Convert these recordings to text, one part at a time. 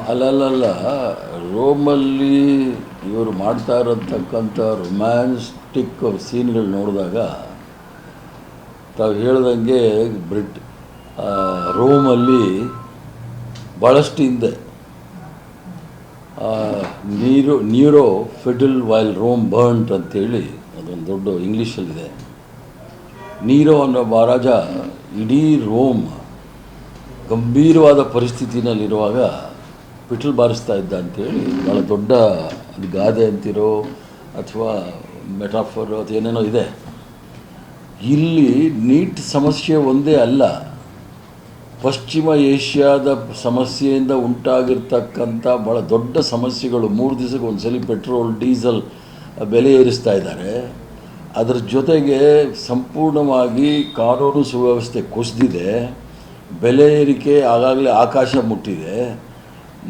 ಅಲ್ಲಲ್ಲ, ರೋಮಲ್ಲಿ ಇವರು ಮಾಡ್ತಾ ಇರತಕ್ಕಂಥ ರೊಮ್ಯಾನ್ಸ್ಟಿಕ್ ಸೀನ್ಗಳು ನೋಡಿದಾಗ ತಾವು ಹೇಳ್ದಂಗೆ ರೋಮಲ್ಲಿ ಭಾಳಷ್ಟು ಹಿಂದೆ ನೀರೋ ಫಿಡಲ್ ವೈಲ್ ರೋಮ್ ಬರ್ನ್ಟ್ ಅಂತೇಳಿ ಅದೊಂದು ದೊಡ್ಡ ಇಂಗ್ಲೀಷಲ್ಲಿದೆ. ನೀರೋ ಅನ್ನೋ ಮಹಾರಾಜ ಇಡೀ ರೋಮ್ ಗಂಭೀರವಾದ ಪರಿಸ್ಥಿತಿನಲ್ಲಿರುವಾಗ ಪಿಟಲ್ ಬಾರಿಸ್ತಾ ಇದ್ದ ಅಂಥೇಳಿ ಭಾಳ ದೊಡ್ಡ ಅದು ಗಾದೆ ಅಂತಿರೋ ಅಥವಾ ಮೆಟಾಫರ್ ಅದು ಏನೇನೋ ಇದೆ. ಇಲ್ಲಿ ನೀಟ್ ಸಮಸ್ಯೆ ಒಂದೇ ಅಲ್ಲ, ಪಶ್ಚಿಮ ಏಷ್ಯಾದ ಸಮಸ್ಯೆಯಿಂದ ಉಂಟಾಗಿರ್ತಕ್ಕಂಥ ಭಾಳ ದೊಡ್ಡ ಸಮಸ್ಯೆಗಳು. 3 ದಿವಸಕ್ಕೆ ಒಂದು ಸಲ ಪೆಟ್ರೋಲ್ ಡೀಸೆಲ್ ಬೆಲೆ ಏರಿಸ್ತಾ ಇದ್ದಾರೆ. ಅದರ ಜೊತೆಗೆ ಸಂಪೂರ್ಣವಾಗಿ ಕಾನೂನು ಸುವ್ಯವಸ್ಥೆ ಕುಸಿದಿದೆ. ಬೆಲೆ ಏರಿಕೆ ಆಗಾಗಲೇ ಆಕಾಶ ಮುಟ್ಟಿದೆ.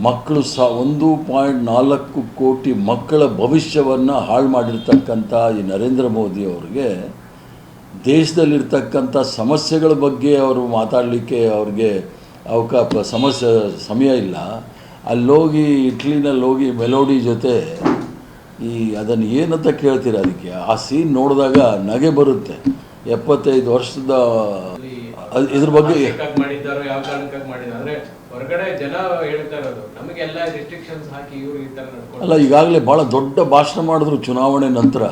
ಮಕ್ಕಳು 1.4 ಕೋಟಿ ಮಕ್ಕಳ ಭವಿಷ್ಯವನ್ನು ಹಾಳು ಮಾಡಿರ್ತಕ್ಕಂಥ ಈ ನರೇಂದ್ರ ಮೋದಿ ಅವರಿಗೆ ದೇಶದಲ್ಲಿರ್ತಕ್ಕಂಥ ಸಮಸ್ಯೆಗಳ ಬಗ್ಗೆ ಅವರು ಮಾತಾಡಲಿಕ್ಕೆ ಅವ್ರಿಗೆ ಸಮಯ ಇಲ್ಲ. ಅಲ್ಲೋಗಿ ಇಟ್ಲಿನಲ್ಲಿ ಹೋಗಿ ಮೆಲೋಡಿ ಜೊತೆ ಅದನ್ನು ಏನಂತ ಕೇಳ್ತೀರ, ಅದಕ್ಕೆ ಆ ಸೀನ್ ನೋಡಿದಾಗ ನಗೆ ಬರುತ್ತೆ. 75 ವರ್ಷದ ಇದ್ರ ಬಗ್ಗೆ ಮಾಡಿದ್ದಾರೋ ಯಾವ ಕಾರಣಕ್ಕಾಗಿ ಮಾಡಿದ್ದಾರೆ ಅಂದ್ರೆ ಹೊರಗಡೆ ಜನ ಹೇಳ್ತಾ ಇರೋದು ನಮಗೆಲ್ಲ ರೆಸ್ಟ್ರಿಕ್ಷನ್ಸ್ ಹಾಕಿ ಇವರು ಈ ಥರ ನಡ್ಕೊಂಡು ಅಲ್ಲ. ಈಗಾಗಲೇ ಭಾಳ ದೊಡ್ಡ ಭಾಷಣ ಮಾಡಿದ್ರು ಚುನಾವಣೆ ನಂತರ.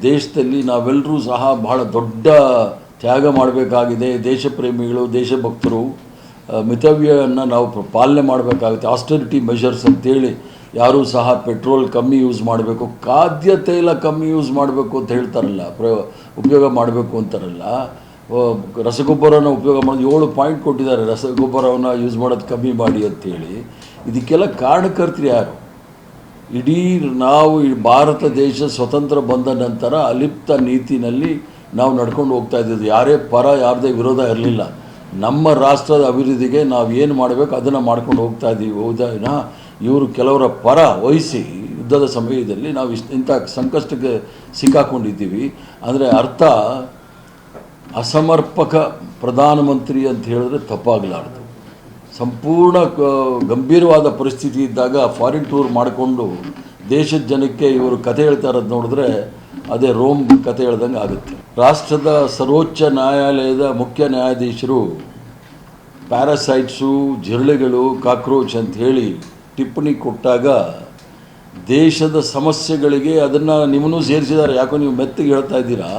ದೇಶದಲ್ಲಿ ನಾವೆಲ್ಲರೂ ಸಹ ಬಹಳ ದೊಡ್ಡ ತ್ಯಾಗ ಮಾಡಬೇಕಾಗಿದೆ. ದೇಶಪ್ರೇಮಿಗಳು, ದೇಶಭಕ್ತರು ಮಿತವ್ಯಯನ್ನು ನಾವು ಪಾಲನೆ ಮಾಡಬೇಕಾಗುತ್ತೆ. ಆಸ್ಟೆರಿಟಿ ಮೆಷರ್ಸ್ ಅಂತೇಳಿ ಯಾರೂ ಸಹ ಪೆಟ್ರೋಲ್ ಕಮ್ಮಿ ಯೂಸ್ ಮಾಡಬೇಕು, ಖಾದ್ಯ ತೈಲ ಕಮ್ಮಿ ಯೂಸ್ ಮಾಡಬೇಕು ಅಂತ ಹೇಳ್ತಾರಲ್ಲ, ಉಪಯೋಗ ಮಾಡಬೇಕು ಅಂತಾರಲ್ಲ. ರಸಗೊಬ್ಬರನ ಉಪಯೋಗ ಮಾಡೋದು 7 ಪಾಯಿಂಟ್ ಕೊಟ್ಟಿದ್ದಾರೆ. ರಸಗೊಬ್ಬರವನ್ನು ಯೂಸ್ ಮಾಡೋದು ಕಮ್ಮಿ ಮಾಡಿ ಅಂಥೇಳಿ. ಇದಕ್ಕೆಲ್ಲ ಕಾರಣಕರ್ತರು ಯಾರು? ಇಡೀ ನಾವು ಭಾರತ ದೇಶ ಸ್ವತಂತ್ರ ಬಂದ ನಂತರ ಅಲಿಪ್ತ ನೀತಿನಲ್ಲಿ ನಾವು ನಡ್ಕೊಂಡು ಹೋಗ್ತಾ ಇದ್ದಿದ್ದು. ಯಾರೇ ಪರ ಯಾರದೇ ವಿರೋಧ ಇರಲಿಲ್ಲ. ನಮ್ಮ ರಾಷ್ಟ್ರದ ಅಭಿವೃದ್ಧಿಗೆ ನಾವು ಏನು ಮಾಡಬೇಕು ಅದನ್ನು ಮಾಡ್ಕೊಂಡು ಹೋಗ್ತಾ ಇದ್ದೀವಿ. ಹೌದಾ? ಇವರು ಕೆಲವರ ಪರ ವಹಿಸಿ ಯುದ್ಧದ ಸಮಯದಲ್ಲಿ ನಾವು ಇಂಥ ಸಂಕಷ್ಟಕ್ಕೆ ಸಿಕ್ಕಾಕೊಂಡಿದ್ದೀವಿ. ಅಂದರೆ ಅರ್ಥ ಅಸಮರ್ಪಕ ಪ್ರಧಾನಮಂತ್ರಿ ಅಂತ ಹೇಳಿದ್ರೆ ತಪ್ಪಾಗಲಾರ್ದು. ಸಂಪೂರ್ಣ ಗಂಭೀರವಾದ ಪರಿಸ್ಥಿತಿ ಇದ್ದಾಗ ಫಾರಿನ್ ಟೂರ್ ಮಾಡಿಕೊಂಡು ದೇಶದ ಜನಕ್ಕೆ ಇವರು ಕತೆ ಹೇಳ್ತಾ ಇರೋದು ನೋಡಿದ್ರೆ ಅದೇ ರೋಮ್ ಕತೆ ಹೇಳ್ದಂಗೆ ಆಗುತ್ತೆ. ರಾಷ್ಟ್ರದ ಸರ್ವೋಚ್ಚ ನ್ಯಾಯಾಲಯದ ಮುಖ್ಯ ನ್ಯಾಯಾಧೀಶರು ಪ್ಯಾರಾಸೈಟ್ಸು, ಜಿರಳೆಗಳು, ಕಾಕ್ರೋಚ್ ಅಂತ ಹೇಳಿ ಟಿಪ್ಪಣಿ ಕೊಟ್ಟಾಗ ದೇಶದ ಸಮಸ್ಯೆಗಳಿಗೆ ಅದನ್ನು ನಿಮ್ಮನ್ನೂ ಸೇರಿಸಿದ್ದಾರೆ. ಯಾಕೋ ನೀವು ಮೆತ್ತಗೆ ಹೇಳ್ತಾ ಇದ್ದೀರಾ.